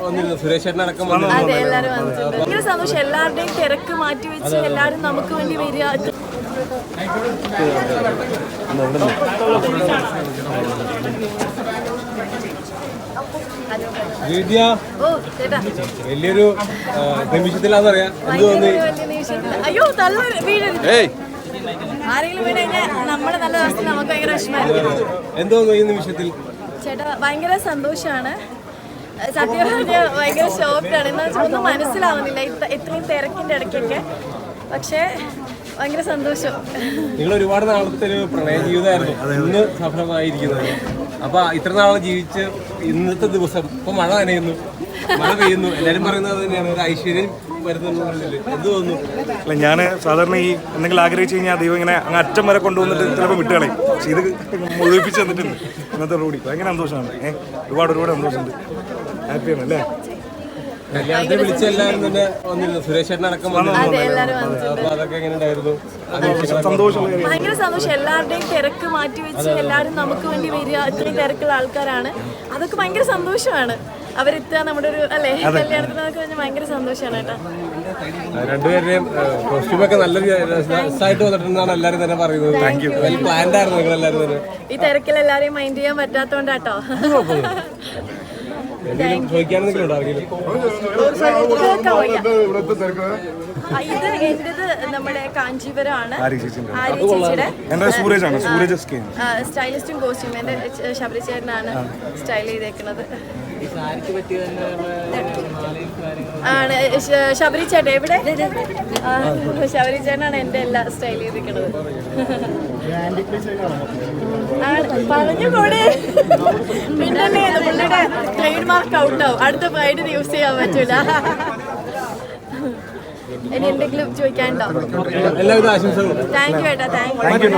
വന്നിരുന്നു, സുരേഷ് ചേട്ടൻ അടക്കം അതെ, എല്ലാവരും വന്നിട്ടുണ്ട്. ഭയങ്കര സന്തോഷം. എല്ലാവരുടെയും തിരക്ക് മാറ്റി വെച്ച് എല്ലാവരും നമുക്ക് വേണ്ടി വരിക. വലിയൊരു നിമിഷത്തിലാന്നറിയാം. അയ്യോ, തള്ള വീഴരുത്. ആരെങ്കിലും വീണ് കഴിഞ്ഞാൽ നമ്മുടെ നല്ല ദിവസം നമുക്ക് ഭയങ്കര വിഷമമായിരിക്കും. എന്തോന്നു ഈ നിമിഷത്തിൽ? ചേട്ടാ, ഭയങ്കര സന്തോഷമാണ്. സത്യം പറഞ്ഞാൽ ഭയങ്കര ഷോക്കാണ്. എന്താ വെച്ചാൽ ഒന്നും മനസ്സിലാവുന്നില്ല ഇത്രയും തിരക്കിന്റെ ഇടയ്ക്കൊക്കെ. പക്ഷേ ഭയങ്കര സന്തോഷം. നിങ്ങൾ ഒരുപാട് നാളത്തെ ഒരു പ്രണയ ജീവിതമായിരുന്നു ഇന്ന് സഫലമായിരിക്കുന്നത്. അപ്പൊ ഇത്ര നാളെ ജീവിച്ച് ഇന്നത്തെ ദിവസം ഇപ്പൊ മഴ നനയുന്നു, മഴ പെയ്യുന്നു, എല്ലാരും പറയുന്നത് തന്നെയാണ്, ഒരു ഐശ്വര്യം വരുന്നുണ്ട്. എന്ത് തോന്നുന്നു? അല്ല, ഞാൻ സാധാരണ ഈ എന്തെങ്കിലും ആഗ്രഹിച്ചു കഴിഞ്ഞാൽ ദൈവം ഇങ്ങനെ അങ്ങ് അറ്റം വരെ കൊണ്ടുവന്നിട്ട് ചിലപ്പോൾ വിട്ടുകളയും. പക്ഷെ ഇത് മുഴുവിപ്പിച്ച് തന്നിട്ടുണ്ട് ഇന്നത്തെ റോഡി. ഭയങ്കര സന്തോഷമാണ്. ഒരുപാട് സന്തോഷമുണ്ട്. ഹാപ്പിയാണ് അല്ലേ? കല്യാണത്തിന് വിളിച്ച എല്ലാവരും തന്നെ വന്നിരുന്നു, സുരേഷ് ചേട്ടൻ അടക്കം വന്നിരുന്നു. അതൊക്കെ എങ്ങനെ ഉണ്ടായിരുന്നു? ഭയങ്കര സന്തോഷം. എല്ലാവരുടെയും തിരക്ക് മാറ്റി വെച്ച് എല്ലാവരും നമുക്ക് വേണ്ടി വരിക. ഇത്രയും തിരക്കുള്ള ആൾക്കാരാണ്. അതൊക്കെ ഭയങ്കര സന്തോഷമാണ്. അവരെത്തുക നമ്മുടെ ഒരു അല്ലേ കല്യാണത്തിനൊക്കെ പറഞ്ഞാൽ ഭയങ്കര സന്തോഷമാണ് കേട്ടോ. രണ്ടുപേരുടെയും കോസ്റ്റ്യൂമൊക്കെ നല്ല രസമായിട്ട് വന്നിട്ടുണ്ടെന്നാണ് എല്ലാവരും തന്നെ പറയുന്നത്. പ്ലാൻഡ് ആയിരുന്നു നിങ്ങൾ എല്ലാവരും തന്നെ? ഈ തിരക്കിൽ എല്ലാവരെയും മൈൻഡ് ചെയ്യാൻ പറ്റാത്തോണ്ടാട്ടോ. ഇത് എന്റേത് നമ്മുടെ കാഞ്ചീപുരമാണ്. സ്റ്റൈലിസ്റ്റും കോസ്റ്റ്യൂം എന്റെ ശബരി ചേട്ടനാണ് സ്റ്റൈൽ ചെയ്തേക്കുന്നത്. ആണ് ശബരി ചേട്ടൻ. എവിടെ? ശബരി ചേട്ടനാണ് എന്റെ എല്ലാം സ്റ്റൈൽ ചെയ്തിരിക്കുന്നത്. പറഞ്ഞുകൂടെ? പിന്നെ പുള്ളിയുടെ ട്രേഡ് മാർക്ക് ഔട്ടാവും. അടുത്ത ഫ്രൈഡേ യൂസ് ചെയ്യാൻ പറ്റൂല. ഇനി എന്തെങ്കിലും ചോദിക്കാനുണ്ടോ? എല്ലാവിധ ആശംസകളും. താങ്ക് യു ഏട്ടാ. Thank you.